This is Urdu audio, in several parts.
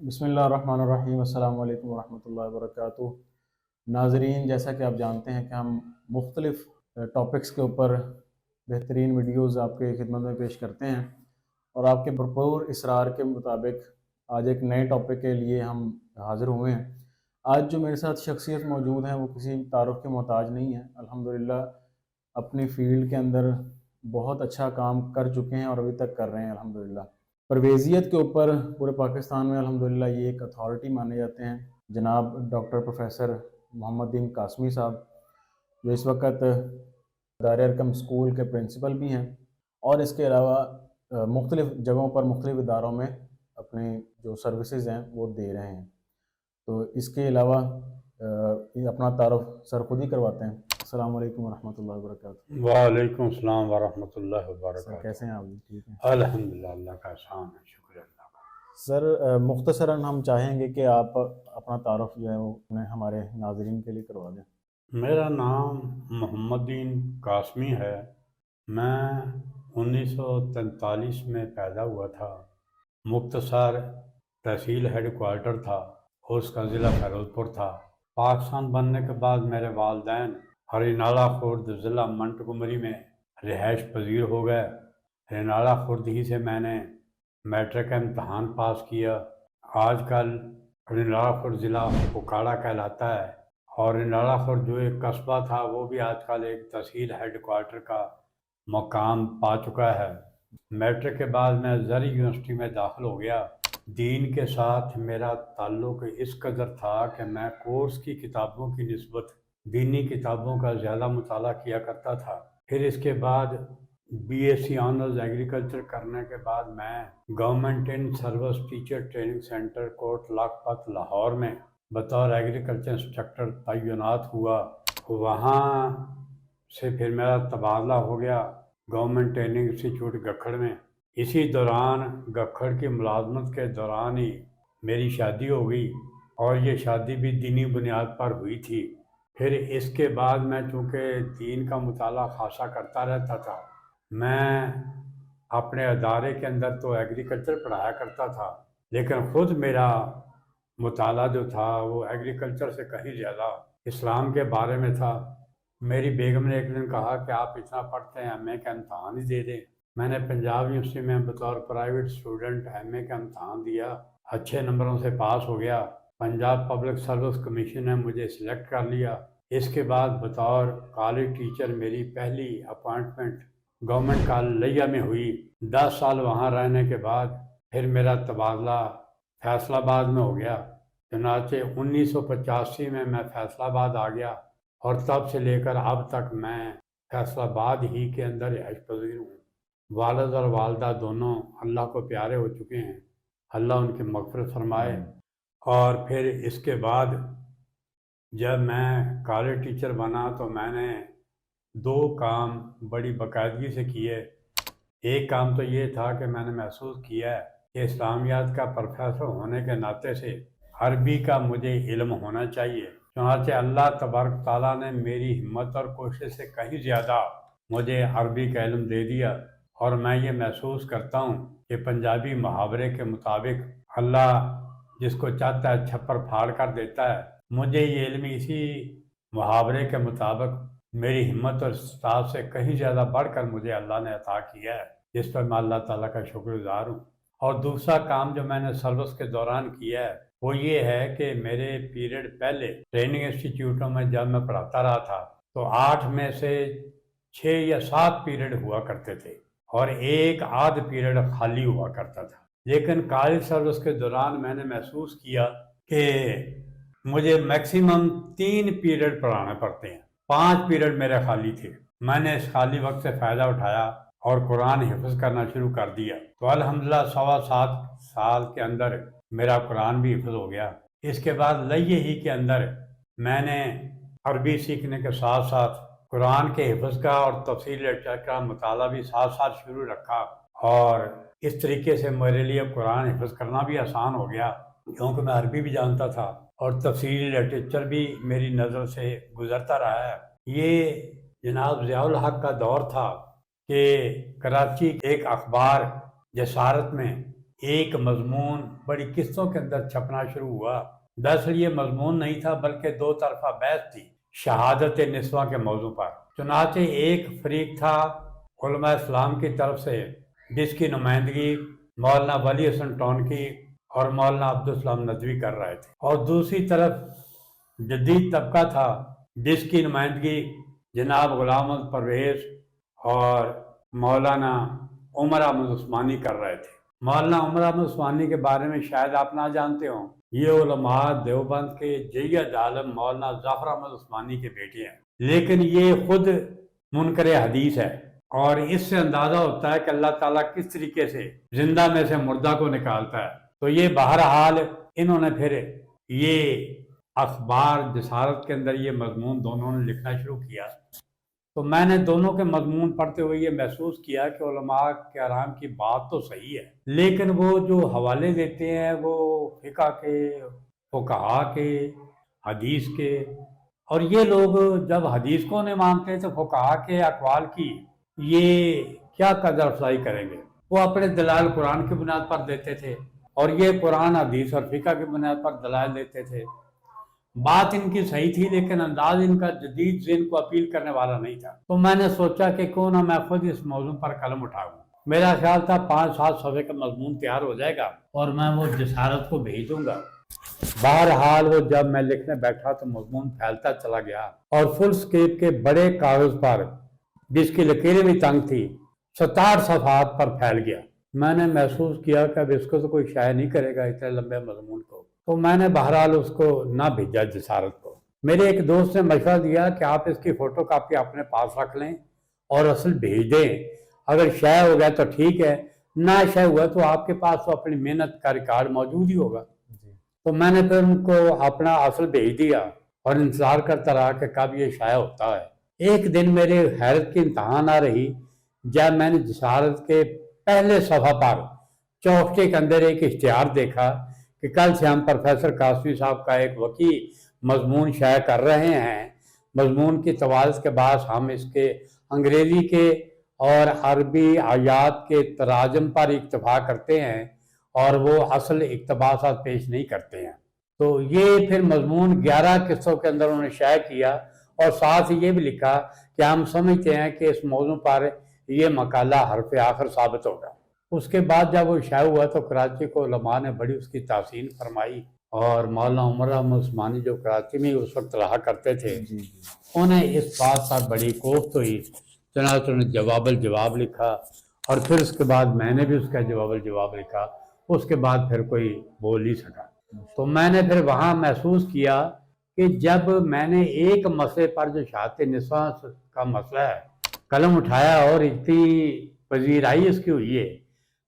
بسم اللہ الرحمن الرحیم۔ السلام علیکم ورحمۃ اللہ وبرکاتہ۔ ناظرین، جیسا کہ آپ جانتے ہیں کہ ہم مختلف ٹاپکس کے اوپر بہترین ویڈیوز آپ کے خدمت میں پیش کرتے ہیں، اور آپ کے بھرپور اصرار کے مطابق آج ایک نئے ٹاپک کے لیے ہم حاضر ہوئے ہیں۔ آج جو میرے ساتھ شخصیت موجود ہیں وہ کسی تعارف کے محتاج نہیں ہیں۔ الحمدللہ اپنی فیلڈ کے اندر بہت اچھا کام کر چکے ہیں اور ابھی تک کر رہے ہیں الحمدللہ۔ پرویزیت کے اوپر پورے پاکستان میں الحمدللہ یہ ایک اتھارٹی مانے جاتے ہیں، جناب ڈاکٹر پروفیسر محمد دین قاسمی صاحب، جو اس وقت دار ارقم اسکول کے پرنسپل بھی ہیں، اور اس کے علاوہ مختلف جگہوں پر مختلف اداروں میں اپنے جو سروسز ہیں وہ دے رہے ہیں۔ تو اس کے علاوہ اپنا تعارف سر خود ہی کرواتے ہیں۔ السلام علیکم ورحمۃ اللہ وبرکاتہ۔ وعلیکم السلام ورحمۃ اللہ سر وبرکاتہ۔ کیسے ہیں آپ؟ ٹھیک ہیں الحمدللہ، اللہ کا احسان ہے، شکر اللہ کا۔ سر، مختصراً ہم چاہیں گے کہ آپ اپنا تعارف جو ہے وہ ہمارے ناظرین کے لیے کروا دیں۔ میرا نام محمد دین قاسمی ہے۔ میں 1943 میں پیدا ہوا تھا۔ مختصر تحصیل ہیڈ کوارٹر تھا اور اس کا ضلع فیروز پور تھا۔ پاکستان بننے کے بعد میرے والدین ہرینالہ خورد ضلع منٹگمری میں رہائش پذیر ہو گئے۔ ہرینالہ خورد ہی سے میں نے میٹرک کا امتحان پاس کیا۔ آج کل ہرینالہ خورد ضلع اکاڑا کہلاتا ہے، اور ہرینالہ خورد جو ایک قصبہ تھا وہ بھی آج کل ایک تحصیل ہیڈ کوارٹر کا مقام پا چکا ہے۔ میٹرک کے بعد میں زرعی یونیورسٹی میں داخل ہو گیا۔ دین کے ساتھ میرا تعلق اس قدر تھا کہ میں کورس کی کتابوں کی نسبت دینی کتابوں کا زیادہ مطالعہ کیا کرتا تھا۔ پھر اس کے بعد B S C honours agriculture کرنے کے بعد میں government in service teacher training centre Kot Lakhpat Lahore میں بطور ایگریکلچر انسٹرکٹر تعینات ہوا۔ وہاں سے پھر میرا تبادلہ ہو گیا گورنمنٹ ٹریننگ انسٹیٹیوٹ گکھڑ میں۔ اسی دوران گکھڑ کی ملازمت کے دوران ہی میری شادی ہو گئی، اور یہ شادی بھی دینی بنیاد پر ہوئی تھی۔ پھر اس کے بعد میں چونکہ دین کا مطالعہ خاصا کرتا رہتا تھا، میں اپنے ادارے کے اندر تو ایگریکلچر پڑھایا کرتا تھا، لیکن خود میرا مطالعہ جو تھا وہ ایگریکلچر سے کہیں زیادہ اسلام کے بارے میں تھا۔ میری بیگم نے ایک دن کہا کہ آپ اتنا پڑھتے ہیں، ایم اے کا امتحان ہی دے دیں۔ میں نے پنجاب یونیورسٹی میں بطور پرائیویٹ اسٹوڈنٹ ایم اے کا امتحان دیا، اچھے نمبروں سے پاس ہو گیا۔ پنجاب پبلک سروس کمیشن نے مجھے سلیکٹ کر لیا۔ اس کے بعد بطور کالج ٹیچر میری پہلی اپائنٹمنٹ گورنمنٹ کالج لیا میں ہوئی۔ 10 سال وہاں رہنے کے بعد پھر میرا تبادلہ فیصل آباد میں ہو گیا۔ چنانچہ 1985 میں فیصل آباد آ گیا، اور تب سے لے کر اب تک میں فیصل آباد ہی کے اندر رہائش پذیر ہوں۔ والد اور والدہ دونوں اللہ کو پیارے ہو چکے ہیں، اللہ ان کی مغفرت فرمائے۔ اور پھر اس کے بعد جب میں کالج ٹیچر بنا تو میں نے 2 کام بڑی باقاعدگی سے کیے۔ ایک کام تو یہ تھا کہ میں نے محسوس کیا ہے کہ اسلامیات کا پروفیسر ہونے کے ناطے سے عربی کا مجھے علم ہونا چاہیے۔ چنانچہ اللہ تبارک تعالیٰ نے میری ہمت اور کوشش سے کہیں زیادہ مجھے عربی کا علم دے دیا، اور میں یہ محسوس کرتا ہوں کہ پنجابی محاورے کے مطابق اللہ جس کو چاہتا ہے چھپر پھاڑ کر دیتا ہے۔ مجھے یہ علم اسی محاورے کے مطابق میری ہمت اور استطاعت سے کہیں زیادہ بڑھ کر مجھے اللہ نے عطا کیا ہے، جس پر میں اللہ تعالیٰ کا شکر گزار ہوں۔ اور دوسرا کام جو میں نے سروس کے دوران کیا ہے وہ یہ ہے کہ میرے پیریڈ پہلے ٹریننگ انسٹیٹیوٹوں میں جب میں پڑھاتا رہا تھا تو 8 میں سے 6 یا 7 پیریڈ ہوا کرتے تھے، اور ایک آدھ پیریڈ خالی ہوا کرتا تھا۔ لیکن کالج سروس کے دوران میں نے محسوس کیا کہ مجھے میکسیمم 3 پیریڈ پڑھانے پڑتے ہیں، 5 پیریڈ میرے خالی تھے۔ میں نے اس خالی وقت سے فائدہ اٹھایا اور قرآن حفظ کرنا شروع کر دیا۔ تو الحمدللہ 7.25 سال کے اندر میرا قرآن بھی حفظ ہو گیا۔ اس کے بعد لئیے ہی کے اندر میں نے عربی سیکھنے کے ساتھ ساتھ قرآن کے حفظ کا اور تفسیر لیکچر کا مطالعہ بھی ساتھ ساتھ شروع رکھا، اور اس طریقے سے میرے لیے قرآن حفظ کرنا بھی آسان ہو گیا، کیونکہ میں عربی بھی جانتا تھا اور تفسیری لٹریچر بھی میری نظر سے گزرتا رہا ہے۔ یہ جناب ضیاء الحق کا دور تھا کہ کراچی ایک اخبار جسارت میں ایک مضمون بڑی قسطوں کے اندر چھپنا شروع ہوا۔ دراصل یہ مضمون نہیں تھا بلکہ دو طرفہ بحث تھی شہادت نسواں کے موضوع پر۔ چنانچہ ایک فریق تھا علماء اسلام کی طرف سے جس کی نمائندگی مولانا ولی حسن ٹونکی اور مولانا عبدالسلام ندوی کر رہے تھے، اور دوسری طرف جدید طبقہ تھا جس کی نمائندگی جناب غلام احمد پرویز اور مولانا عمر احمد عثمانی کر رہے تھے۔ مولانا عمر احمد عثمانی کے بارے میں شاید آپ نہ جانتے ہوں، یہ علماء دیوبند کے جید عالم مولانا ظفر احمد عثمانی کے بیٹے ہیں، لیکن یہ خود منکر حدیث ہے، اور اس سے اندازہ ہوتا ہے کہ اللہ تعالیٰ کس طریقے سے زندہ میں سے مردہ کو نکالتا ہے۔ تو یہ بہرحال انہوں نے پھر یہ اخبار جسارت کے اندر یہ مضمون دونوں نے لکھنا شروع کیا۔ تو میں نے دونوں کے مضمون پڑھتے ہوئے یہ محسوس کیا کہ علماء کرام کی بات تو صحیح ہے، لیکن وہ جو حوالے دیتے ہیں وہ فقہ کے، فقہا کے، حدیث کے، اور یہ لوگ جب حدیث کو نہیں مانتے تو فقہا کے اقوال کی یہ کیا قدر افزائی کریں گے؟ وہ اپنے دلائل قرآن کی بنیاد پر دیتے تھے، اور یہ قرآن حدیث اور فقہ کی بنیاد پر دلائل دیتے تھے۔ بات ان کی صحیح تھی لیکن انداز ان کا جدید ذہن کو اپیل کرنے والا نہیں تھا۔ تو میں نے سوچا کہ کیوں نہ میں خود اس موضوع پر قلم اٹھاؤں۔ میرا خیال تھا 5-7 صفحے کا مضمون تیار ہو جائے گا اور میں وہ جسارت کو بھیج دوں گا۔ بہرحال وہ جب میں لکھنے بیٹھا تو مضمون پھیلتا چلا گیا، اور فل سکیپ کے بڑے کاغذ پر جس کی لکیریں بھی تنگ تھی 67 صفحات پر پھیل گیا۔ میں نے محسوس کیا کہ اب اس کو تو کوئی شائع نہیں کرے گا اتنے لمبے مضمون کو، تو میں نے بہرحال اس کو نہ بھیجا جسارت کو۔ میرے ایک دوست نے مشورہ دیا کہ آپ اس کی فوٹو کاپی اپنے پاس رکھ لیں اور اصل بھیج دیں، اگر شائع ہو گیا تو ٹھیک ہے، نہ شائع ہوا تو آپ کے پاس تو اپنی محنت کا ریکارڈ موجود ہی ہوگا۔ تو میں نے پھر ان کو اپنا اصل بھیج دیا اور انتظار کرتا رہا کہ کب یہ شائع ہوتا ہے۔ ایک دن میرے حیرت کی انتہا نہ رہی جب میں نے جسارت کے پہلے صفحہ پر چوکٹے کے اندر ایک اشتہار دیکھا کہ کل سے ہم پروفیسر قاسمی صاحب کا ایک وسیع مضمون شائع کر رہے ہیں۔ مضمون کی توالت کے بعد ہم اس کے انگریزی کے اور عربی آیات کے تراجم پر اکتفا کرتے ہیں اور وہ اصل اقتباسات پیش نہیں کرتے ہیں۔ تو یہ پھر مضمون 11 قسطوں کے اندر انہوں نے شائع کیا، اور ساتھ یہ بھی لکھا کہ ہم سمجھتے ہیں کہ اس موضوع پر یہ مقالہ حرف آخر ثابت ہوگا۔ اس کے بعد جب وہ شائع ہوا تو کراچی کو علماء نے بڑی اس کی تحسین فرمائی، اور مولانا عمر احمد عثمانی جو کراچی میں اس وقت رہا کرتے تھے انہیں اس بات پر بڑی کوفت ہوئی، چنانچہ انہوں نے جواب الجواب لکھا، اور پھر اس کے بعد میں نے بھی اس کا جواب الجواب لکھا۔ اس کے بعد پھر کوئی بول نہیں سکا۔ تو میں نے پھر وہاں محسوس کیا کہ جب میں نے ایک مسئلے پر جو شہادت نسواں کا مسئلہ ہے قلم اٹھایا اور اتنی پذیرائی اس کی ہوئی ہے،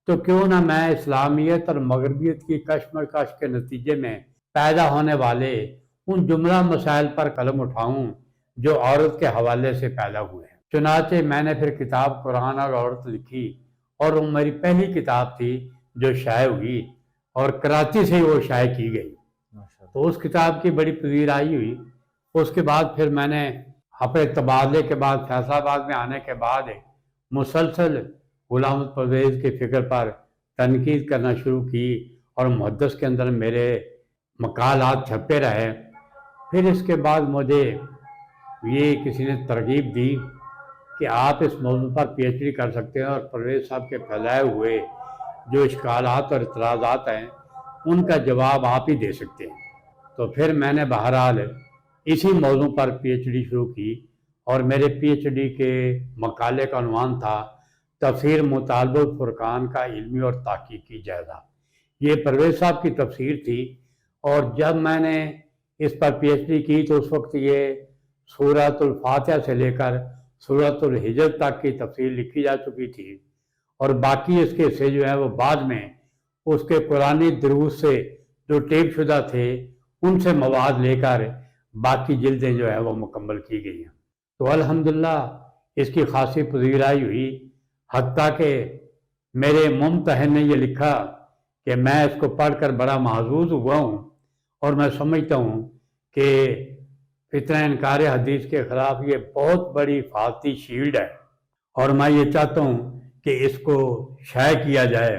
تو کیوں نہ میں اسلامیت اور مغربیت کی کشمکش کے نتیجے میں پیدا ہونے والے ان جملہ مسائل پر قلم اٹھاؤں جو عورت کے حوالے سے پیدا ہوئے ہیں۔ چنانچہ میں نے پھر کتاب قرآن اور عورت لکھی، اور وہ میری پہلی کتاب تھی جو شائع ہوئی، اور کراچی سے ہی وہ شائع کی گئی۔ تو اس کتاب کی بڑی پذیرائی ہوئی۔ اس کے بعد پھر میں نے اپنے تبادلے کے بعد فیصلہ آباد میں آنے کے بعد مسلسل غلام پرویز کی فکر پر تنقید کرنا شروع کی، اور محدث کے اندر میرے مقالات چھپے رہے۔ پھر اس کے بعد مجھے یہ کسی نے ترغیب دی کہ آپ اس موضوع پر پی ایچ ڈی کر سکتے ہیں، اور پرویز صاحب کے پھیلائے ہوئے جو اشکالات اور اعتراضات ہیں ان کا جواب آپ ہی دے سکتے ہیں۔ تو پھر میں نے بہرحال اسی موضوع پر پی ایچ ڈی شروع کی، اور میرے پی ایچ ڈی کے مقالے کا عنوان تھا تفسیر مطالبہ الفرقان کا علمی اور تحقیقی جائزہ۔ یہ پرویز صاحب کی تفسیر تھی، اور جب میں نے اس پر پی ایچ ڈی کی تو اس وقت یہ سورۃ الفاتحہ سے لے کر سورۃ الحجر تک کی تفسیر لکھی جا چکی تھی، اور باقی اس کے حصے جو ہیں وہ بعد میں اس کے قرآنی دروس سے جو ٹیپ شدہ تھے ان سے مواد لے کر باقی جلدیں جو ہے وہ مکمل کی گئی ہیں۔ تو الحمدللہ اس کی خاصی پذیرائی ہوئی، حتیٰ کہ میرے ممتحن نے یہ لکھا کہ میں اس کو پڑھ کر بڑا محظوظ ہوا ہوں، اور میں سمجھتا ہوں کہ فتنہ انکار حدیث کے خلاف یہ بہت بڑی حفاظتی شیلڈ ہے، اور میں یہ چاہتا ہوں کہ اس کو شائع کیا جائے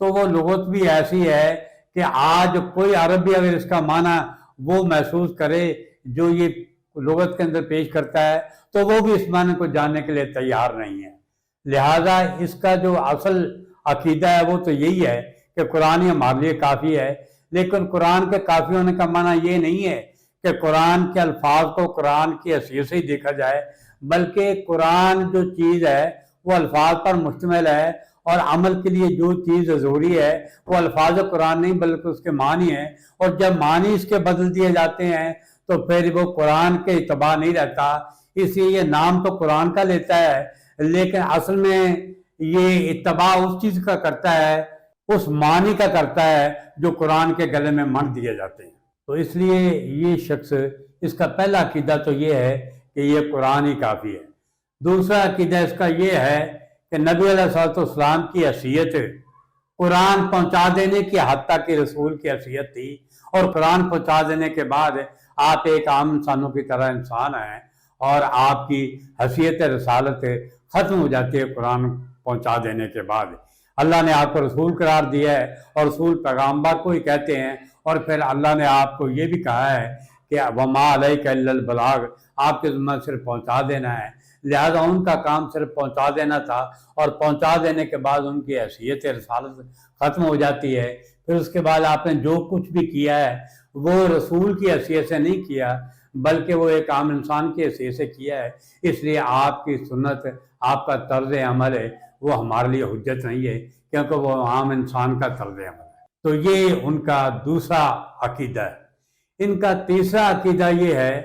تو وہ لغت بھی ایسی ہے کہ آج کوئی عرب بھی اگر اس کا معنی وہ محسوس کرے جو یہ لغت کے اندر پیش کرتا ہے تو وہ بھی اس معنی کو جاننے کے لیے تیار نہیں ہے۔ لہٰذا اس کا جو اصل عقیدہ ہے وہ تو یہی ہے کہ قرآن ہی ہمارے لیے کافی ہے، لیکن قرآن کے کافی ہونے کا معنی یہ نہیں ہے کہ قرآن کے الفاظ کو قرآن کی حیثیت سے ہی دیکھا جائے، بلکہ قرآن جو چیز ہے وہ الفاظ پر مشتمل ہے، اور عمل کے لیے جو چیز ضروری ہے وہ الفاظ قرآن نہیں بلکہ اس کے معنی ہیں، اور جب معنی اس کے بدل دیے جاتے ہیں تو پھر وہ قرآن کے اتباع نہیں رہتا۔ اس لیے یہ نام تو قرآن کا لیتا ہے لیکن اصل میں یہ اتباع اس چیز کا کرتا ہے، اس معنی کا کرتا ہے جو قرآن کے گلے میں مر دیے جاتے ہیں۔ تو اس لیے یہ شخص، اس کا پہلا عقیدہ تو یہ ہے کہ یہ قرآن ہی کافی ہے۔ دوسرا عقیدہ اس کا یہ ہے کہ نبی علیہ الصلوۃ والسلام کی حیثیت قرآن پہنچا دینے کی حد تک کی رسول کی حیثیت تھی، اور قرآن پہنچا دینے کے بعد آپ ایک عام انسانوں کی طرح انسان ہیں، اور آپ کی حیثیت رسالت ختم ہو جاتی ہے قرآن پہنچا دینے کے بعد۔ اللہ نے آپ کو رسول قرار دیا ہے، اور رسول پیغمبر کو ہی کہتے ہیں، اور پھر اللہ نے آپ کو یہ بھی کہا ہے کہ وما علیک الا البلاغ، آپ کے ذمہ صرف پہنچا دینا ہے۔ لہذا ان کا کام صرف پہنچا دینا تھا، اور پہنچا دینے کے بعد ان کی حیثیت رسالت ختم ہو جاتی ہے۔ پھر اس کے بعد آپ نے جو کچھ بھی کیا ہے وہ رسول کی حیثیت سے نہیں کیا بلکہ وہ ایک عام انسان کی حیثیت سے کیا ہے۔ اس لیے آپ کی سنت، آپ کا طرز عمل ہے وہ ہمارے لیے حجت نہیں ہے، کیونکہ وہ عام انسان کا طرز عمل ہے۔ تو یہ ان کا دوسرا عقیدہ ہے۔ ان کا تیسرا عقیدہ یہ ہے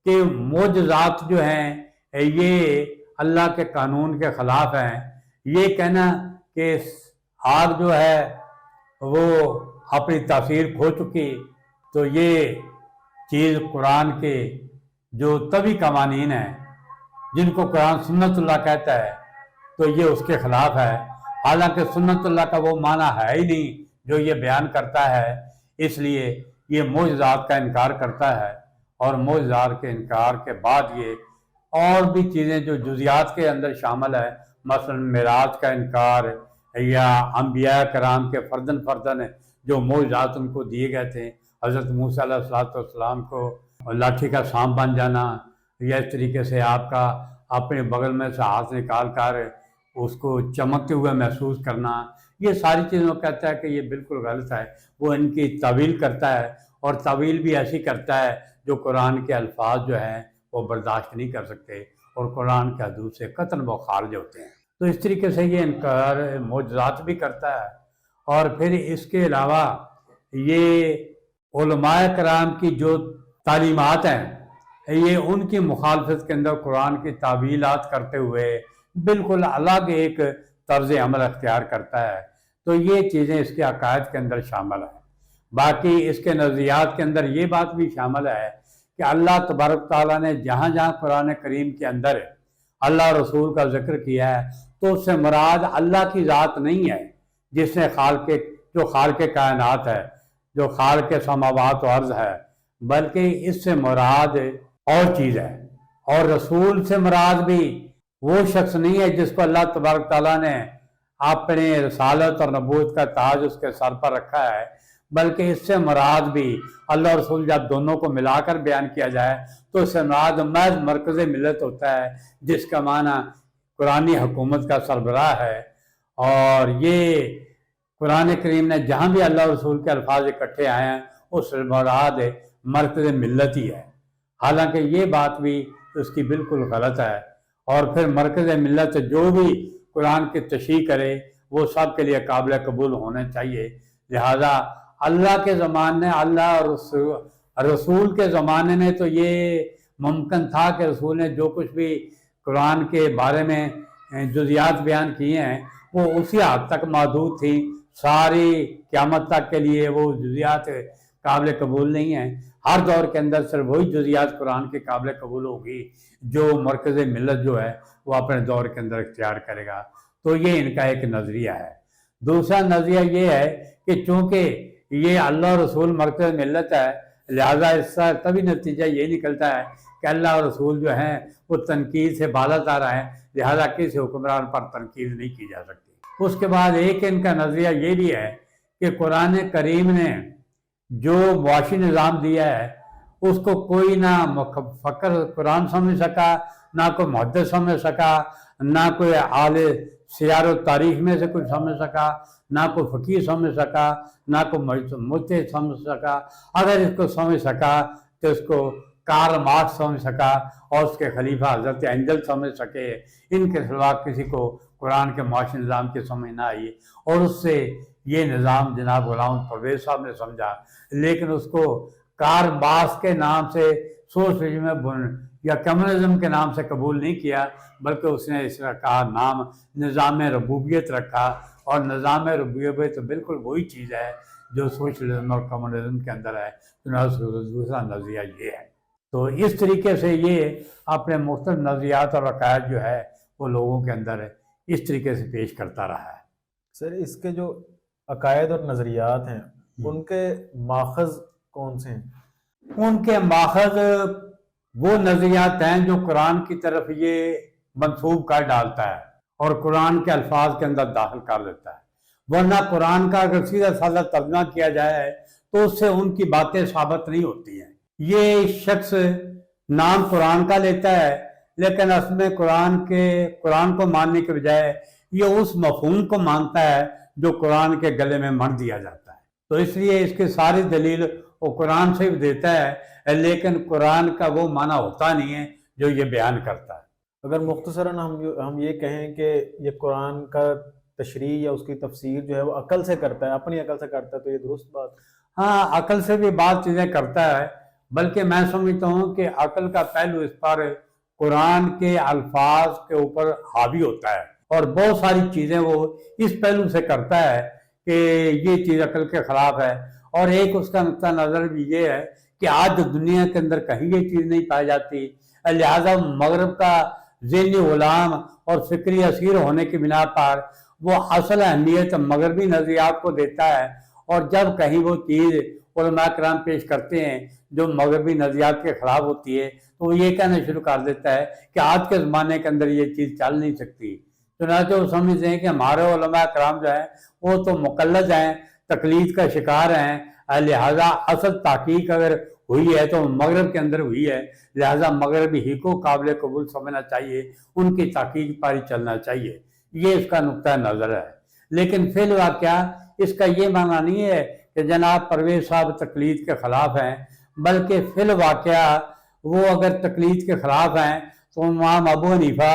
کہ معجزات جو ہیں یہ اللہ کے قانون کے خلاف ہیں۔ یہ کہنا کہ آگ جو ہے وہ اپنی تاثیر کھو چکی، تو یہ چیز قرآن کے جو طبی قوانین ہیں جن کو قرآن سنت اللہ کہتا ہے تو یہ اس کے خلاف ہے، حالانکہ سنت اللہ کا وہ معنی ہے ہی نہیں جو یہ بیان کرتا ہے۔ اس لیے یہ معجزات کا انکار کرتا ہے، اور معجزات کے انکار کے بعد یہ اور بھی چیزیں جو جزیات کے اندر شامل ہے، مثلا معراج کا انکار، یا انبیاء کرام کے فردن جو معجزات ان کو دیے گئے تھے، حضرت موسیٰ علیہ السلام کو لاٹھی کا سانپ بن جانا، یا اس طریقے سے آپ کا اپنے بغل میں سے ہاتھ نکال کر اس کو چمکتے ہوئے محسوس کرنا، یہ ساری چیزوں کو کہتا ہے کہ یہ بالکل غلط ہے۔ وہ ان کی تعویل کرتا ہے، اور تعویل بھی ایسی کرتا ہے جو قرآن کے الفاظ جو ہیں وہ برداشت نہیں کر سکتے، اور قرآن کے حدود سے قطعاً وہ خارج ہوتے ہیں۔ تو اس طریقے سے یہ انکار معجزات بھی کرتا ہے، اور پھر اس کے علاوہ یہ علماء کرام کی جو تعلیمات ہیں یہ ان کی مخالفت کے اندر قرآن کی تعویلات کرتے ہوئے بالکل الگ ایک طرز عمل اختیار کرتا ہے۔ تو یہ چیزیں اس کے عقائد کے اندر شامل ہیں۔ باقی اس کے نظریات کے اندر یہ بات بھی شامل ہے کہ اللہ تبارک تعالیٰ نے جہاں جہاں قرآن کریم کے اندر اللہ رسول کا ذکر کیا ہے تو اس سے مراد اللہ کی ذات نہیں ہے جس نے جو خالق کائنات ہے، جو خالق سماوات و ارض ہے، بلکہ اس سے مراد اور چیز ہے۔ اور رسول سے مراد بھی وہ شخص نہیں ہے جس کو اللہ تبارک تعالیٰ نے اپنے رسالت اور نبوت کا تاج اس کے سر پر رکھا ہے، بلکہ اس سے مراد بھی اللہ اور رسول جب دونوں کو ملا کر بیان کیا جائے تو اس سے مراد محض مرکز ملت ہوتا ہے، جس کا معنی قرآنی حکومت کا سربراہ ہے۔ اور یہ قرآن کریم نے جہاں بھی اللہ اور رسول کے الفاظ اکٹھے آئے ہیں اس سے مراد مرکز ملت ہی ہے، حالانکہ یہ بات بھی اس کی بالکل غلط ہے۔ اور پھر مرکز ملت جو بھی قرآن کی تشریح کرے وہ سب کے لیے قابل قبول ہونے چاہیے۔ لہذا اللہ کے زمانے میں، اللہ اور رسول کے زمانے میں تو یہ ممکن تھا کہ رسول نے جو کچھ بھی قرآن کے بارے میں جزیات بیان کیے ہیں وہ اسی حد تک محدود تھی، ساری قیامت تک کے لیے وہ جزیات قابل قبول نہیں ہیں۔ ہر دور کے اندر صرف وہی جزیات قرآن کے قابل قبول ہوگی جو مرکز ملت جو ہے وہ اپنے دور کے اندر اختیار کرے گا۔ تو یہ ان کا ایک نظریہ ہے۔ دوسرا نظریہ یہ ہے کہ چونکہ یہ اللہ اور رسول مرکز ملت ہے، لہذا اس کا تبھی نتیجہ یہ نکلتا ہے کہ اللہ اور رسول جو ہیں وہ تنقید سے بالا تر ہیں، لہذا کسی حکمران پر تنقید نہیں کی جا سکتی۔ اس کے بعد ایک ان کا نظریہ یہ بھی ہے کہ قرآن کریم نے جو معاشی نظام دیا ہے اس کو کوئی نہ فقر قرآن سمجھ سکا، نہ کوئی محدث سمجھ سکا، نہ کوئی عالم سیار و تاریخ میں سے کوئی سمجھ سکا، نہ کوئی فقیر سمجھ سکا، نہ کوئی مجتہد سمجھ سکا۔ اگر اس کو سمجھ سکا تو اس کو کارل مارکس سمجھ سکا اور اس کے خلیفہ حضرت اینجل سمجھ سکے۔ ان کے سوا کسی کو قرآن کے معاشی نظام کی سمجھ نہ آئی، اور اس سے یہ نظام جناب غلام محمد پرویز صاحب نے سمجھا، لیکن اس کو کارل مارکس کے نام سے سوشلزم یا کمیونزم کے نام سے قبول نہیں کیا، بلکہ اس نے اس کا نام نظام ربوبیت رکھا، اور نظام ربوبیت تو بالکل وہی چیز ہے جو سوشلزم اور کمیونزم کے اندر ہے۔ دوسرا نظریہ یہ ہے۔ تو اس طریقے سے یہ اپنے مختلف نظریات اور عقائد جو ہے وہ لوگوں کے اندر اس طریقے سے پیش کرتا رہا ہے۔ سر اس کے جو عقائد اور نظریات ہیں ان کے ماخذ کون سے ہیں؟ ان کے ماخذ وہ نظریات ہیں جو قرآن کی طرف یہ منسوب کر ڈالتا ہے اور قرآن کے الفاظ کے اندر داخل کر دیتا ہے، ورنہ قرآن کا اگر سیدھا سادہ ترجمہ کیا جائے تو اس سے ان کی باتیں ثابت نہیں ہوتی ہیں۔ یہ شخص نام قرآن کا لیتا ہے، لیکن اصل میں قرآن کو ماننے کے بجائے یہ اس مفہوم کو مانتا ہے جو قرآن کے گلے میں مر دیا جاتا ہے۔ تو اس لیے اس کی ساری دلیل وہ قرآن سے بھی دیتا ہے، لیکن قرآن کا وہ معنی ہوتا نہیں ہے جو یہ بیان کرتا ہے۔ اگر مختصراً ہم یہ کہیں کہ یہ قرآن کا تشریح یا اس کی تفسیر جو ہے وہ عقل سے کرتا ہے، اپنی عقل سے کرتا ہے، تو یہ درست بات؟ ہاں، عقل سے بھی بعض چیزیں کرتا ہے، بلکہ میں سمجھتا ہوں کہ عقل کا پہلو اس پر قرآن کے الفاظ کے اوپر حاوی ہوتا ہے، اور بہت ساری چیزیں وہ اس پہلو سے کرتا ہے کہ یہ چیز عقل کے خلاف ہے۔ اور ایک اس کا نقطہ نظر بھی یہ ہے کہ آج دنیا کے اندر کہیں یہ چیز نہیں پائی جاتی، لہذا مغرب کا ذہنی غلام اور فکری اسیر ہونے کی بنا پر وہ اصل اہمیت مغربی نظریات کو دیتا ہے، اور جب کہیں وہ چیز علماء کرام پیش کرتے ہیں جو مغربی نظریات کے خلاف ہوتی ہے تو وہ یہ کہنا شروع کر دیتا ہے کہ آج کے زمانے کے اندر یہ چیز چل نہیں سکتی۔ چنانچہ وہ سمجھتے ہیں کہ ہمارے علماء کرام جو ہیں وہ تو مقلد ہیں، تقلید کا شکار ہیں، لہذا اصل تحقیق اگر ہوئی ہے تو مغرب کے اندر ہوئی ہے، لہذا مغربی ہی کو قابل قبول سمجھنا چاہیے، ان کی تحقیق پر ہی چلنا چاہیے۔ یہ اس کا نقطہ نظر ہے، لیکن فی الواقع اس کا یہ معنی نہیں ہے کہ جناب پرویز صاحب تقلید کے خلاف ہیں، بلکہ فی الواقع وہ اگر تقلید کے خلاف ہیں تو امام ابو حنیفہ،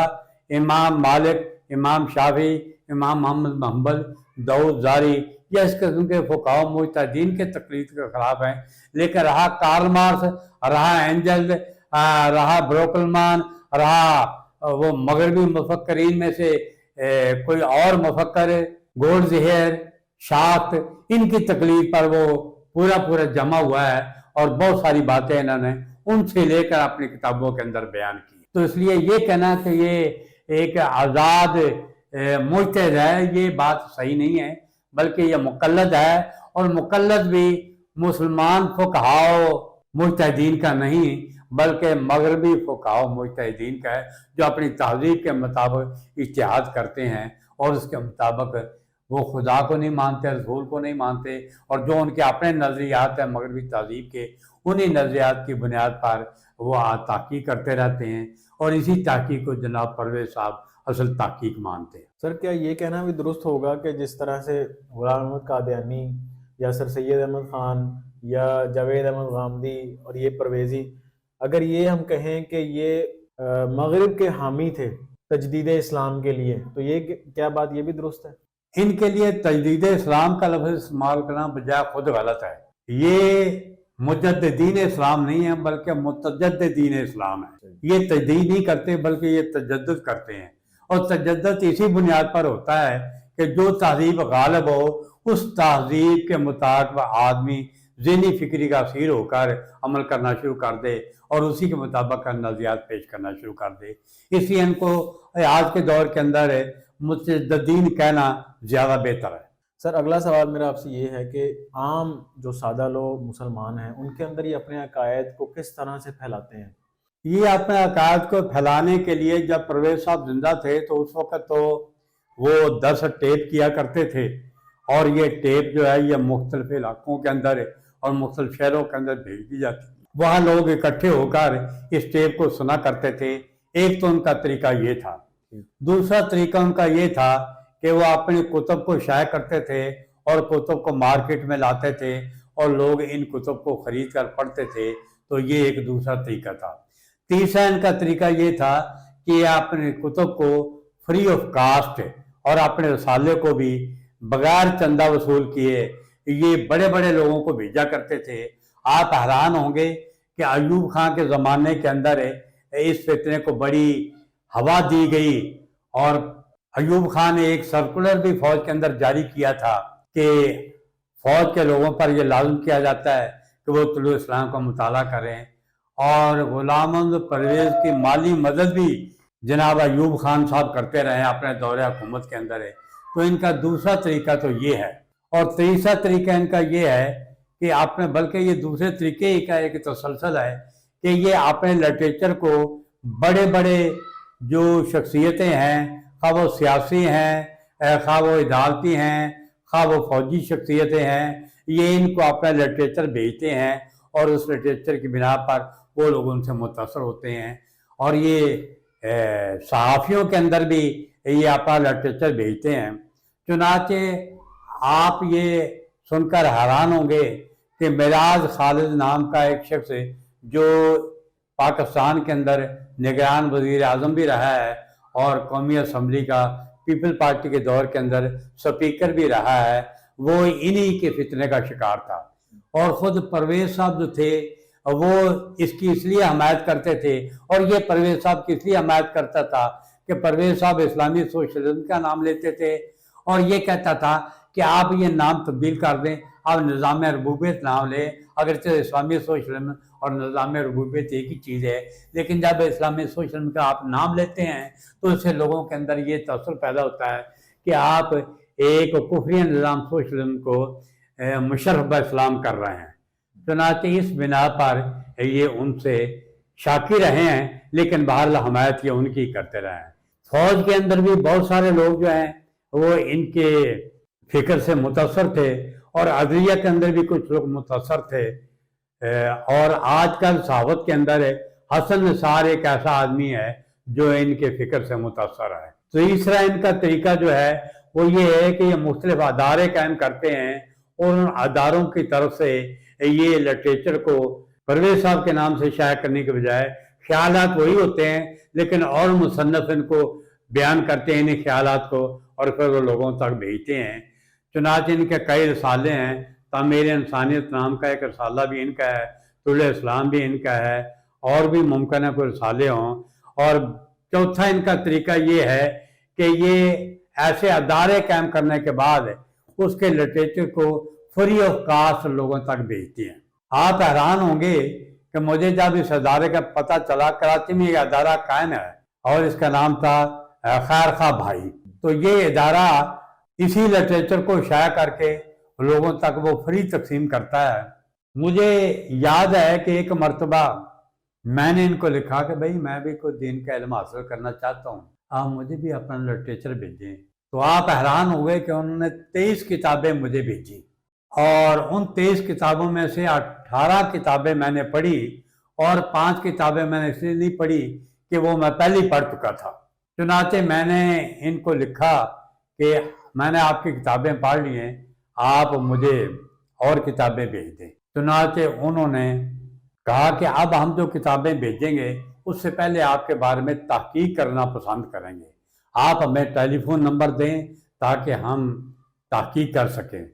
امام مالک، امام شافعی، امام محمد بن حنبل، داؤد ظاہری یا اس قسم کے فقہاء و مجتہدین کے تقلید کے خلاف ہیں، لیکن رہا کارل مارکس، رہا اینجل، رہا بروکلمان، رہا وہ مغربی مفکرین میں سے کوئی اور مفکر گولڈ زہر، شاخت، ان کی تقلید پر وہ پورا جمع ہوا ہے، اور بہت ساری باتیں انہوں نے ان سے لے کر اپنی کتابوں کے اندر بیان کی۔ تو اس لیے یہ کہنا کہ یہ ایک آزاد مجتہد ہے، یہ بات صحیح نہیں ہے، بلکہ یہ مقلد ہے، اور مقلد بھی مسلمان فقہاء مجتہدین کا نہیں بلکہ مغربی فقہاء مجتہدین کا ہے، جو اپنی تہذیب کے مطابق اجتہاد کرتے ہیں، اور اس کے مطابق وہ خدا کو نہیں مانتے، رسول کو نہیں مانتے، اور جو ان کے اپنے نظریات ہیں مغربی تہذیب کے، انہی نظریات کی بنیاد پر وہ تحقیق کرتے رہتے ہیں، اور اسی تحقیق کو جناب پرویز صاحب اصل تحقیق مانتے ہیں۔ سر کیا یہ کہنا بھی درست ہوگا کہ جس طرح سے غلام احمد قادیانی یا سر سید احمد خان یا جاوید احمد غامدی اور یہ پرویزی، اگر یہ ہم کہیں کہ یہ مغرب کے حامی تھے تجدید اسلام کے لیے، تو یہ کیا بات یہ بھی درست ہے؟ ان کے لیے تجدید اسلام کا لفظ استعمال کرنا بجائے خود غلط ہے۔ یہ مجددین اسلام نہیں ہے بلکہ متجددین اسلام ہے۔ یہ تجدید نہیں کرتے بلکہ یہ تجدد کرتے ہیں، اور تجدد اسی بنیاد پر ہوتا ہے کہ جو تہذیب غالب ہو اس تہذیب کے مطابق آدمی ذہنی فکری کا اسیر ہو کر عمل کرنا شروع کر دے اور اسی کے مطابق نظریات پیش کرنا شروع کر دے۔ اس لیے ان کو آج کے دور کے اندر متجددین کہنا زیادہ بہتر ہے۔ سر اگلا سوال میرا آپ سے یہ ہے کہ عام جو سادہ لوگ مسلمان ہیں ان کے اندر یہ اپنے عقائد کو کس طرح سے پھیلاتے ہیں؟ یہ اپنے عقائد کو پھیلانے کے لیے جب پرویز صاحب زندہ تھے تو اس وقت تو وہ 10 ٹیپ کیا کرتے تھے، اور یہ ٹیپ جو ہے یہ مختلف علاقوں کے اندر اور مختلف شہروں کے اندر بھیج دی جاتی، وہاں لوگ اکٹھے ہو کر اس ٹیپ کو سنا کرتے تھے۔ ایک تو ان کا طریقہ یہ تھا۔ دوسرا طریقہ ان کا یہ تھا کہ وہ اپنی کتب کو شائع کرتے تھے اور کتب کو مارکیٹ میں لاتے تھے اور لوگ ان کتب کو خرید کر پڑھتے تھے، تو یہ ایک دوسرا طریقہ تھا۔ تیسرا ان کا طریقہ یہ تھا کہ یہ اپنے کتب کو فری آف کاسٹ اور اپنے رسالے کو بھی بغیر چندہ وصول کیے یہ بڑے بڑے لوگوں کو بھیجا کرتے تھے۔ آپ حیران ہوں گے کہ ایوب خان کے زمانے کے اندر اس فتنے کو بڑی ہوا دی گئی، اور ایوب خان نے ایک سرکولر بھی فوج کے اندر جاری کیا تھا کہ فوج کے لوگوں پر یہ لازم کیا جاتا ہے کہ وہ طلوع اسلام کا مطالعہ کریں، اور غلام احمد پرویز کی مالی مدد بھی جناب ایوب خان صاحب کرتے رہے اپنے دور حکومت کے اندر۔ تو ان کا دوسرا طریقہ تو یہ ہے، اور تیسرا طریقہ ان کا یہ ہے کہ آپ نے، بلکہ یہ دوسرے طریقے کا ایک تسلسل ہے کہ یہ اپنے لٹریچر کو بڑے بڑے جو شخصیتیں ہیں، خواہ وہ سیاسی ہیں، خواہ وہ عدالتی ہیں، خواہ وہ فوجی شخصیتیں ہیں، یہ ان کو اپنا لٹریچر بھیجتے ہیں، اور اس لٹریچر کی بنا پر وہ لوگ ان سے متاثر ہوتے ہیں، اور یہ صحافیوں کے اندر بھی یہ اپنا لٹریچر بھیجتے ہیں۔ چنانچہ آپ یہ سن کر حیران ہوں گے کہ معراج خالد نام کا ایک شخص جو پاکستان کے اندر نگران وزیر اعظم بھی رہا ہے اور قومی اسمبلی کا پیپل پارٹی کے دور کے اندر سپیکر بھی رہا ہے، وہ انہی کے فتنے کا شکار تھا۔ اور خود پرویز صاحب جو تھے وہ اس کی اس لیے حمایت کرتے تھے، اور یہ پرویز صاحب کی اس لیے حمایت کرتا تھا کہ پرویز صاحب اسلامی سوشلزم کا نام لیتے تھے، اور یہ کہتا تھا کہ آپ یہ نام تبدیل کر دیں، آپ نظام ربوبیت نام لیں، اگرچہ اسلامی سوشلزم اور نظام ربوبیت ایک ہی چیز ہے، لیکن جب اسلامی سوشلزم کا آپ نام لیتے ہیں تو اس سے لوگوں کے اندر یہ تاثر پیدا ہوتا ہے کہ آپ ایک کفری نظام سوشلزم کو مشرف باسلام کر رہے ہیں۔ چنانچہ اس بنا پر یہ ان سے شاکی رہے ہیں، لیکن بہرحال حمایت یہ ان کی کرتے رہے ہیں۔ فوج کے اندر بھی بہت سارے لوگ جو ہیں وہ ان کے فکر سے متاثر تھے، اور عدلیہ کے اندر بھی کچھ لوگ متاثر تھے، اور آج کل صحافت کے اندر حسن نثار ایک ایسا آدمی ہے جو ان کے فکر سے متاثر ہے۔ تیسرا ان کا طریقہ جو ہے وہ یہ ہے کہ یہ مختلف ادارے قائم کرتے ہیں، اور ان اداروں کی طرف سے یہ لٹریچر کو پرویز صاحب کے نام سے شائع کرنے کے بجائے خیالات وہی ہوتے ہیں، لیکن اور مصنف ان کو بیان کرتے ہیں انہیں خیالات کو، اور پھر وہ لوگوں تک بھیجتے ہیں۔ چنانچہ ان کے کئی رسالے ہیں، تعمیر انسانیت نام کا ایک رسالہ بھی ان کا ہے، طلوع اسلام بھی ان کا ہے، اور بھی ممکن ہے کوئی رسالے ہوں۔ اور چوتھا ان کا طریقہ یہ ہے کہ یہ ایسے ادارے قائم کرنے کے بعد اس کے لٹریچر کو فری آف کاسٹ لوگوں تک بھیجتے ہیں۔ آپ حیران ہوں گے کہ مجھے جب اس ادارے کا پتہ چلا، کراچی میں یہ ادارہ قائم ہے اور اس کا نام تھا خیر خواہ بھائی، تو یہ ادارہ اسی لٹریچر کو شائع کر کے لوگوں تک وہ فری تقسیم کرتا ہے۔ مجھے یاد ہے کہ ایک مرتبہ میں نے ان کو لکھا کہ بھئی میں بھی کوئی دین کا علم حاصل کرنا چاہتا ہوں، آپ مجھے بھی اپنا لٹریچر بھیجیں۔ تو آپ حیران ہوئے کہ انہوں نے 23 کتابیں مجھے بھیجی، اور ان 23 کتابوں میں سے 18 کتابیں میں نے پڑھی، اور 5 کتابیں میں نے اس لیے نہیں پڑھی کہ وہ میں پہلے پڑھ چکا تھا۔ چنانچہ میں نے ان کو لکھا کہ میں نے آپ کی کتابیں پڑھ لی ہیں، آپ مجھے اور کتابیں بھیج دیں۔ چنانچہ انہوں نے کہا کہ اب ہم جو کتابیں بھیجیں گے اس سے پہلے آپ کے بارے میں تحقیق کرنا پسند کریں گے، آپ ہمیں ٹیلی فون نمبر دیں تاکہ ہم تحقیق کر سکیں۔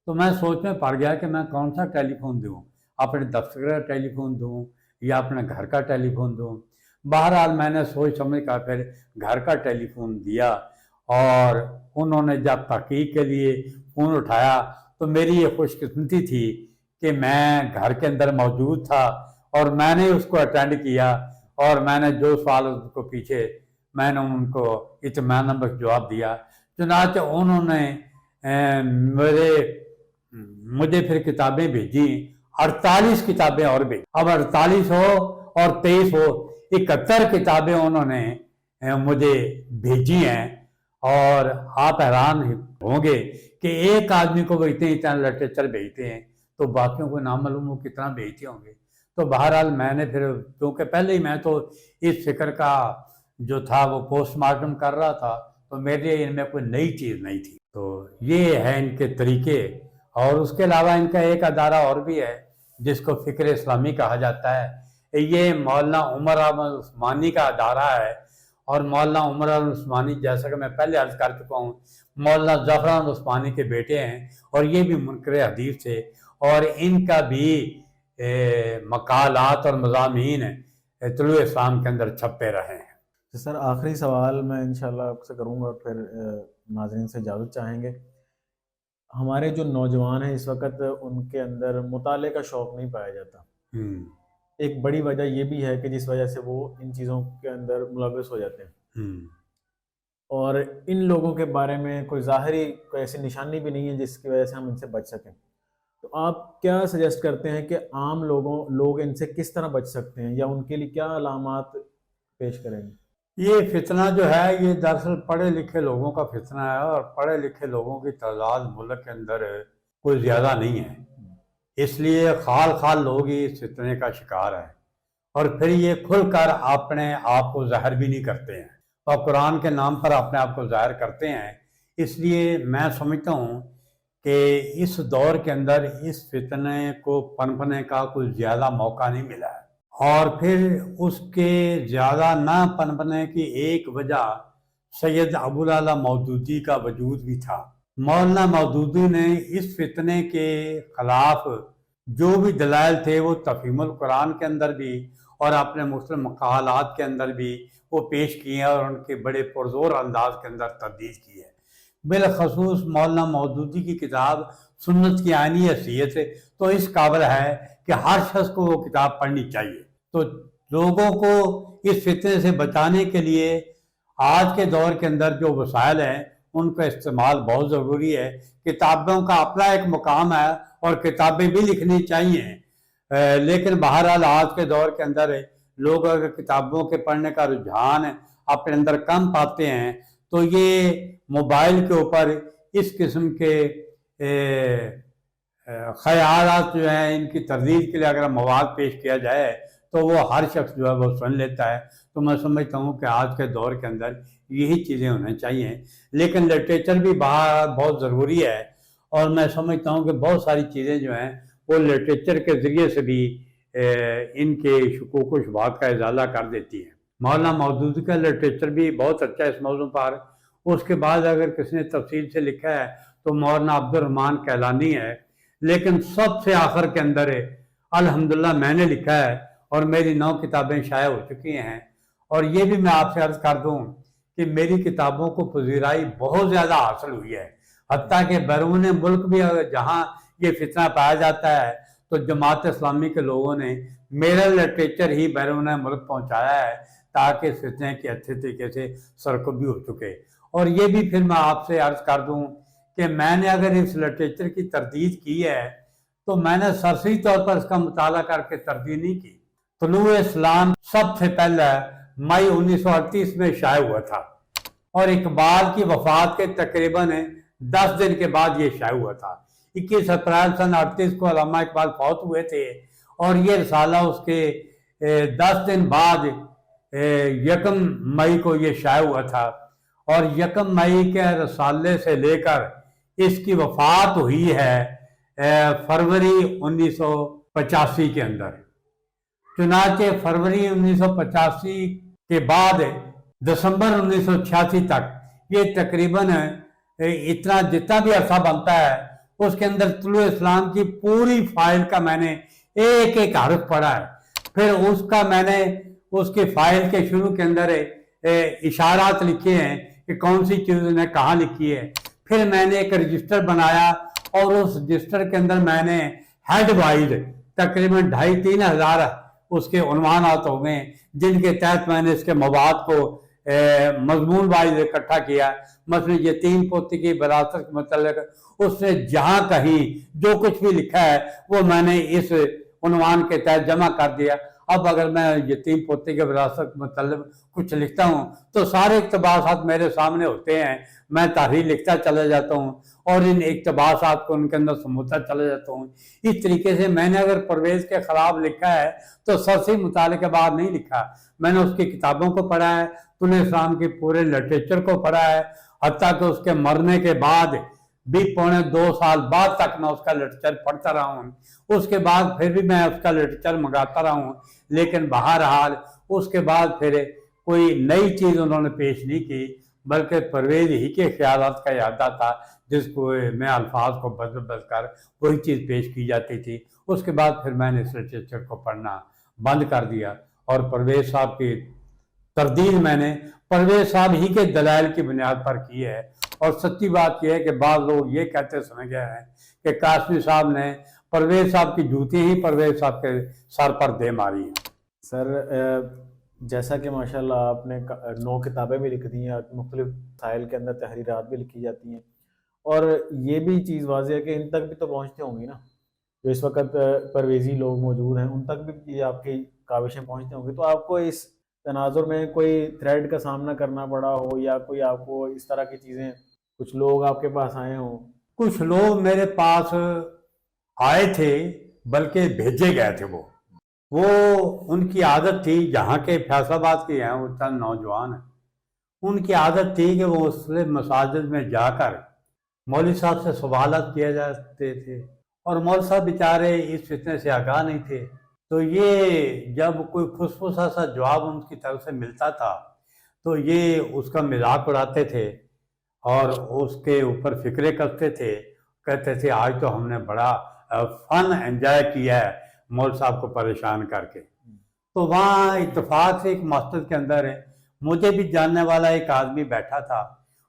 تو میں سوچ میں پڑ گیا کہ میں کون سا ٹیلی فون دوں، اپنے دفتر کا ٹیلی فون دوں یا اپنے گھر کا ٹیلی فون دوں۔ بہرحال میں نے سوچ سمجھ کر پھر گھر کا ٹیلی فون دیا، اور انہوں نے جب تحقیق کے لیے فون اٹھایا تو میری یہ خوش قسمتی تھی کہ میں گھر کے اندر موجود تھا، اور میں نے اس کو اٹینڈ کیا، اور میں نے جو سوال اس کو پیچھے میں نے ان کو اطمینان بخش جواب دیا۔ چنانچہ انہوں نے مجھے پھر کتابیں بھیجی، 48 کتابیں اور بھیجی۔ اب 48 ہو اور 23 ہو، 71 کتابیں انہوں نے مجھے بھیجی ہیں، اور آپ حیران ہوں گے کہ ایک آدمی کو وہ اتنا لٹریچر بھیجتے ہیں تو باقیوں کو نامعلوم ہو کتنا بھیجتے ہوں گے. تو بہرحال میں نے پھر کیونکہ پہلے ہی میں تو اس فکر کا جو تھا وہ پوسٹ مارٹم کر رہا تھا تو میرے لیے ان میں کوئی نئی چیز نہیں تھی. تو یہ ہے ان کے طریقے. اور اس کے علاوہ ان کا ایک ادارہ اور بھی ہے جس کو فکر اسلامی کہا جاتا ہے. یہ مولانا عمر احمد عثمانی کا ادارہ ہے. اور مولانا عمر احمد عثمانی جیسا کہ میں پہلے عرض کر چکا ہوں مولانا ظفر احمد عثمانی کے بیٹے ہیں اور یہ بھی منکر حدیث تھے. اور ان کا بھی مقالات اور مضامین طلوع اسلام کے اندر چھپے رہے ہیں. سر آخری سوال میں انشاءاللہ آپ سے کروں گا اور پھر ناظرین سے اجازت چاہیں گے. ہمارے جو نوجوان ہیں اس وقت ان کے اندر مطالعے کا شوق نہیں پایا جاتا. ایک بڑی وجہ یہ بھی ہے کہ جس وجہ سے وہ ان چیزوں کے اندر ملوث ہو جاتے ہیں اور ان لوگوں کے بارے میں کوئی ظاہری کوئی ایسی نشانی بھی نہیں ہے جس کی وجہ سے ہم ان سے بچ سکیں. تو آپ کیا سجیسٹ کرتے ہیں کہ عام لوگ ان سے کس طرح بچ سکتے ہیں یا ان کے لیے کیا علامات پیش کریں گے؟ یہ فتنہ جو ہے یہ دراصل پڑھے لکھے لوگوں کا فتنہ ہے اور پڑھے لکھے لوگوں کی تعداد ملک کے اندر کوئی زیادہ نہیں ہے. اس لیے خال لوگ ہی اس فتنے کا شکار ہیں اور پھر یہ کھل کر اپنے آپ کو ظاہر بھی نہیں کرتے ہیں اور قرآن کے نام پر اپنے آپ کو ظاہر کرتے ہیں. اس لیے میں سمجھتا ہوں کہ اس دور کے اندر اس فتنے کو پنپنے کا کوئی زیادہ موقع نہیں ملا ہے. اور پھر اس کے زیادہ نہ پنپنے کی ایک وجہ سید ابوالعلا مودودی کا وجود بھی تھا. مولانا مودودی نے اس فتنے کے خلاف جو بھی دلائل تھے وہ تفہیم القرآن کے اندر بھی اور اپنے مختلف مقالات کے اندر بھی وہ پیش کیے ہیں اور ان کے بڑے پرزور انداز کے اندر تردید کی ہے. بالخصوص مولانا مودودی کی کتاب سنت کی عینی حیثیت تو اس قابل ہے کہ ہر شخص کو وہ کتاب پڑھنی چاہیے. تو لوگوں کو اس فتنے سے بچانے کے لیے آج کے دور کے اندر جو وسائل ہیں ان کا استعمال بہت ضروری ہے. کتابوں کا اپنا ایک مقام ہے اور کتابیں بھی لکھنی چاہیے لیکن بہرحال آج کے دور کے اندر لوگ اگر کتابوں کے پڑھنے کا رجحان اپنے اندر کم پاتے ہیں تو یہ موبائل کے اوپر اس قسم کے خیالات جو ہیں ان کی تردید کے لیے اگر مواد پیش کیا جائے تو وہ ہر شخص جو ہے وہ سن لیتا ہے. تو میں سمجھتا ہوں کہ آج کے دور کے اندر یہی چیزیں ہونا چاہیے. لیکن لٹریچر بھی بہت ضروری ہے اور میں سمجھتا ہوں کہ بہت ساری چیزیں جو ہیں وہ لٹریچر کے ذریعے سے بھی ان کے شکوک و شبہات کا ازالہ کر دیتی ہے. مولانا مودودی کا لٹریچر بھی بہت اچھا ہے اس موضوع پر. اس کے بعد اگر کسی نے تفصیل سے لکھا ہے تو مولانا عبدالرحمن کیلانی ہے. لیکن سب سے آخر کے اندر الحمدللہ میں نے لکھا ہے اور میری 9 کتابیں شائع ہو چکی ہیں. اور یہ بھی میں آپ سے عرض کر دوں کہ میری کتابوں کو پذیرائی بہت زیادہ حاصل ہوئی ہے. حتیٰ کہ بیرون ملک بھی جہاں یہ فتنہ پایا جاتا ہے تو جماعت اسلامی کے لوگوں نے میرا لٹریچر ہی بیرون ملک پہنچایا ہے تاکہ اس فتنے کے اچھے طریقے سے سرکوبی ہو چکے. اور یہ بھی پھر میں آپ سے عرض کر دوں کہ میں نے اگر اس لٹریچر کی تردید کی ہے تو میں نے سرسری طور پر اس کا مطالعہ کر کے تردید نہیں کی. طلوع اسلام سب سے پہلے مئی 1938 میں شائع ہوا تھا اور اقبال کی وفات کے تقریباً 10 دن کے بعد یہ شائع ہوا تھا. 21 اپریل سن 38 کو علامہ اقبال فوت ہوئے تھے اور یہ رسالہ اس کے 10 دن بعد 1 مئی کو یہ شائع ہوا تھا. اور 1 مئی کے رسالے سے لے کر اس کی وفات ہوئی ہے فروری 1985 کے اندر. چنانچہ فروری 1985 کے بعد دسمبر 1986 تک یہ تقریباً اتنا جتنا بھی عرصہ بنتا ہے اس کے اندر طلوع اسلام کی پوری فائل کا میں نے ایک ایک حرف پڑھا ہے. پھر اس کا میں نے اس کی فائل کے شروع کے اندر اشارات لکھے ہیں کہ کون سی چیز نے کہاں لکھی ہے. پھر میں نے ایک رجسٹر بنایا اور اس رجسٹر کے اندر میں نے ہیڈ وائز تقریباً 2,500-3 ہزار اس کے عنوانات ہو گئے جن کے تحت میں نے اس کے مواد کو مضمون وائز اکٹھا کیا. مثلا یتیم پوتی کی وراثت کے متعلق اس نے جہاں کہیں جو کچھ بھی لکھا ہے وہ میں نے اس عنوان کے تحت جمع کر دیا. اب اگر میں یتیم پوتے کے وراثت متعلق کچھ لکھتا ہوں تو سارے اقتباسات میرے سامنے ہوتے ہیں، میں تحریر لکھتا چلا جاتا ہوں اور ان اقتباسات کو ان کے اندر سمجھتا چلا جاتا ہوں۔ اس طریقے سے میں نے اگر پرویز کے خلاف لکھا ہے تو سرسری مطالعے کے بعد نہیں لکھا، میں نے اس کی کتابوں کو پڑھا ہے، طلوع اسلام کے پورے لٹریچر کو پڑھا ہے، حتیٰ کہ اس کے مرنے کے بعد بھی 2.25 سال بعد تک میں اس کا لٹریچر پڑھتا رہا ہوں، اس کے بعد پھر بھی میں اس کا لٹریچر منگاتا رہا ہوں، لیکن بہرحال اس کے بعد پھر کوئی نئی چیز انہوں نے پیش نہیں کی، بلکہ پرویز ہی کے خیالات کا احاطہ تھا جس کو میں الفاظ کو بدل بدل کر وہی چیز پیش کی جاتی تھی۔ اس کے بعد پھر میں نے اس لٹریچر کو پڑھنا بند کر دیا اور پرویز صاحب کی تردید میں نے پرویز صاحب ہی کے دلائل کی بنیاد پر کی ہے۔ اور سچی بات یہ ہے کہ بعض لوگ یہ کہتے سمجھ گئے ہیں کہ قاسمی صاحب نے پرویز صاحب کی جوتی ہی پرویز صاحب کے سر پر دے ماری ہے۔ سر جیسا کہ ماشاءاللہ آپ نے 9 کتابیں بھی لکھ دی ہیں، مختلف مسائل کے اندر تحریرات بھی لکھی جاتی ہیں، اور یہ بھی چیز واضح ہے کہ ان تک بھی تو پہنچتے ہوں گی نا، جو اس وقت پرویزی لوگ موجود ہیں ان تک بھی یہ آپ کی کاوشیں پہنچتے ہوں گی، تو آپ کو اس تناظر میں کوئی تھریڈ کا سامنا کرنا پڑا ہو یا کوئی آپ کو اس طرح کی چیزیں، کچھ لوگ آپ کے پاس آئے ہوں؟ کچھ لوگ میرے پاس آئے تھے، بلکہ بھیجے گئے تھے۔ وہ ان کی عادت تھی، جہاں کے فیصل آباد کے ہیں وہ چند نوجوان ہیں، ان کی عادت تھی کہ وہ اس مساجد میں جا کر مولوی صاحب سے سوالات کیا جاتے تھے، اور مولوی صاحب بیچارے اس فتنے سے آگاہ نہیں تھے، تو یہ جب کوئی پھسپھسا سا جواب ان کی طرف سے ملتا تھا تو یہ اس کا مذاق اڑاتے تھے اور اس کے اوپر فکرے کرتے تھے، کہتے تھے آج تو ہم نے بڑا فن انجوائے کیا ہے مول صاحب کو پریشان کر کے۔ تو وہاں اتفاق سے ایک مسجد کے اندر ہے، مجھے بھی جاننے والا ایک آدمی بیٹھا تھا،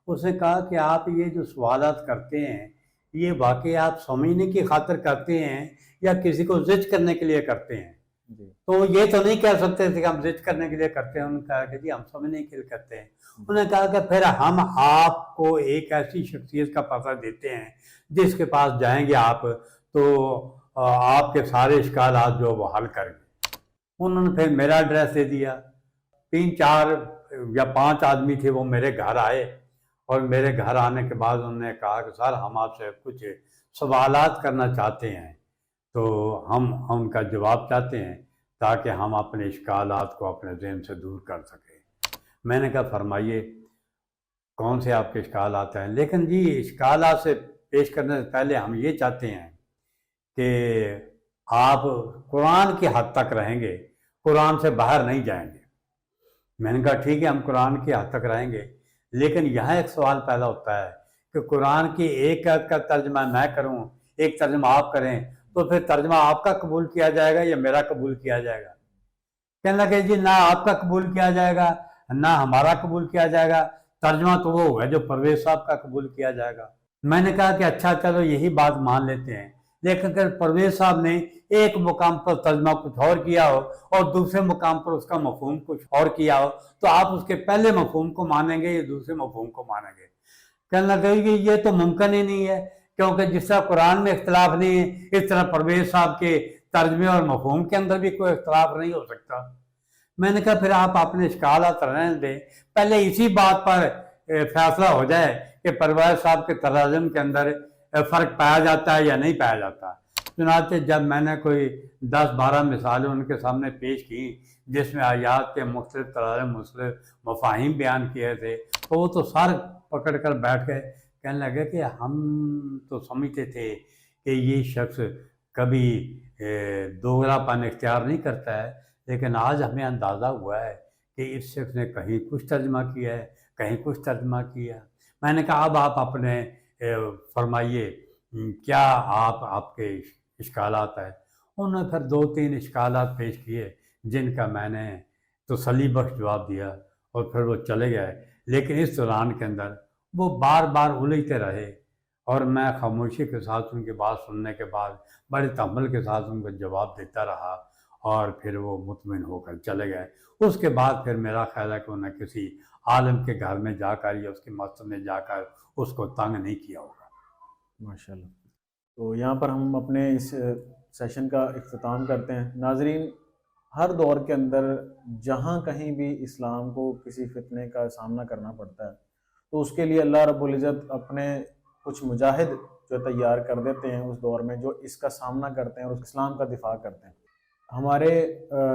اس نے کہا کہ آپ یہ جو سوالات کرتے ہیں یہ واقعی آپ سمجھنے کی خاطر کرتے ہیں یا کسی کو زج کرنے کے لیے کرتے ہیں؟ تو یہ تو نہیں کہہ سکتے تھے کہ ہم زج کرنے کے لیے کرتے ہیں، انہوں نے کہا کہ جی ہم سمجھنے کے لیے کرتے ہیں۔ انہوں نے کہا کہ پھر ہم آپ کو ایک ایسی شخصیت کا پتہ دیتے ہیں جس کے پاس جائیں گے آپ تو آپ کے سارے اشکالات جو وہ حل کریں گے۔ انہوں نے پھر میرا ایڈریس دے دیا، 3 4 یا 5 آدمی تھے، وہ میرے گھر آئے، اور میرے گھر آنے کے بعد انہوں نے کہا کہ سر ہم آپ سے کچھ سوالات کرنا چاہتے ہیں، تو ہم ان کا جواب چاہتے ہیں تاکہ ہم اپنے اشکالات کو اپنے ذہن سے دور کر سکیں۔ میں نے کہا فرمائیے کون سے آپ کے اشکالات ہیں؟ لیکن جی اشکالات سے پیش کرنے سے پہلے ہم یہ چاہتے ہیں کہ آپ قرآن کی حد تک رہیں گے، قرآن سے باہر نہیں جائیں گے۔ میں نے کہا ٹھیک ہے ہم قرآن کی حد تک رہیں گے، لیکن یہاں ایک سوال پیدا ہوتا ہے کہ قرآن کی ایک آیت کا ترجمہ میں کروں، ایک ترجمہ آپ کریں، تو پھر ترجمہ آپ کا قبول کیا جائے گا یا میرا قبول کیا جائے گا؟ کہنے لگے جی نہ آپ کا قبول کیا جائے گا نہ ہمارا قبول کیا جائے گا، ترجمہ تو وہ ہوگا جو پرویز صاحب کا قبول کیا جائے گا۔ میں نے کہا کہ اچھا چلو یہی بات مان لیتے ہیں، لیکن اگر پرویز صاحب نے ایک مقام پر ترجمہ کچھ اور کیا ہو اور دوسرے مقام پر اس کا مفہوم کچھ اور کیا ہو تو آپ اس کے پہلے مفہوم کو مانیں گے یا دوسرے مفہوم کو مانیں گے؟ کہنے لگے کہ یہ تو ممکن ہی نہیں ہے، کیونکہ جس طرح قرآن میں اختلاف نہیں ہے اس طرح پرویز صاحب کے ترجمے اور مفہوم کے اندر بھی کوئی اختلاف نہیں ہو سکتا۔ میں نے کہا پھر آپ اپنے اشکالات رہنے دیں، پہلے اسی بات پر فیصلہ ہو جائے کہ پرویز صاحب کے تراجم کے اندر فرق پایا جاتا ہے یا نہیں پایا جاتا۔ چنانچہ جب میں نے کوئی 10-12 مثالیں ان کے سامنے پیش کی جس میں آیات کے مختلف تراجم مختلف مفاہیم بیان کیے تھے تو وہ تو سر پکڑ کر بیٹھ گئے، کہنے لگے کہ ہم تو سمجھتے تھے کہ یہ شخص کبھی دوغلا پن اختیار نہیں کرتا ہے، لیکن آج ہمیں اندازہ ہوا ہے کہ اس شخص نے کہیں کچھ ترجمہ کیا ہے کہیں کچھ ترجمہ کیا۔ میں نے کہا اب آپ اپنے فرمائیے کیا آپ کے اشکالات ہیں؟ انہوں نے پھر 2-3 اشکالات پیش کیے جن کا میں نے تسلی بخش جواب دیا اور پھر وہ چلے گئے، لیکن اس دوران کے اندر وہ بار بار الجھتے رہے اور میں خاموشی کے ساتھ ان کی بات سننے کے بعد بڑے تحمل کے ساتھ ان کو جواب دیتا رہا اور پھر وہ مطمئن ہو کر چلے گئے۔ اس کے بعد پھر میرا خیال ہے کہ انہیں کسی عالم کے گھر میں جا کر یا اس کی مسجد میں جا کر اس کو تنگ نہیں کیا ہوگا۔ ماشاءاللہ۔ تو یہاں پر ہم اپنے اس سیشن کا اختتام کرتے ہیں۔ ناظرین، ہر دور کے اندر جہاں کہیں بھی اسلام کو کسی فتنے کا سامنا کرنا پڑتا ہے تو اس کے لیے اللہ رب العزت اپنے کچھ مجاہد جو تیار کر دیتے ہیں اس دور میں، جو اس کا سامنا کرتے ہیں اور اسلام کا دفاع کرتے ہیں۔ ہمارے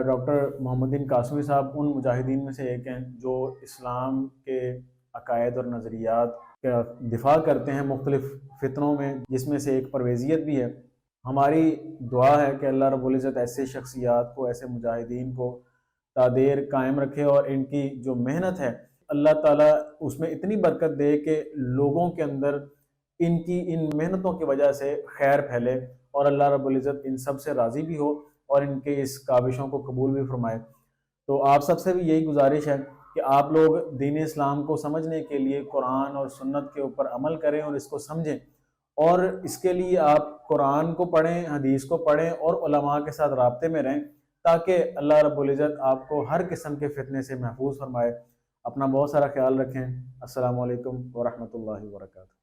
ڈاکٹر محمد الدین قاسمی صاحب ان مجاہدین میں سے ایک ہیں جو اسلام کے عقائد اور نظریات کا دفاع کرتے ہیں مختلف فتنوں میں، جس میں سے ایک پرویزیت بھی ہے۔ ہماری دعا ہے کہ اللہ رب العزت ایسے شخصیات کو، ایسے مجاہدین کو تادیر قائم رکھے، اور ان کی جو محنت ہے اللہ تعالیٰ اس میں اتنی برکت دے کہ لوگوں کے اندر ان کی ان محنتوں کی وجہ سے خیر پھیلے، اور اللہ رب العزت ان سب سے راضی بھی ہو اور ان کے اس کاوشوں کو قبول بھی فرمائے۔ تو آپ سب سے بھی یہی گزارش ہے کہ آپ لوگ دین اسلام کو سمجھنے کے لیے قرآن اور سنت کے اوپر عمل کریں اور اس کو سمجھیں، اور اس کے لیے آپ قرآن کو پڑھیں، حدیث کو پڑھیں اور علماء کے ساتھ رابطے میں رہیں، تاکہ اللہ رب العزت آپ کو ہر قسم کے فتنے سے محفوظ فرمائے۔ اپنا بہت سارا خیال رکھیں۔ السلام علیکم ورحمۃ اللہ وبرکاتہ۔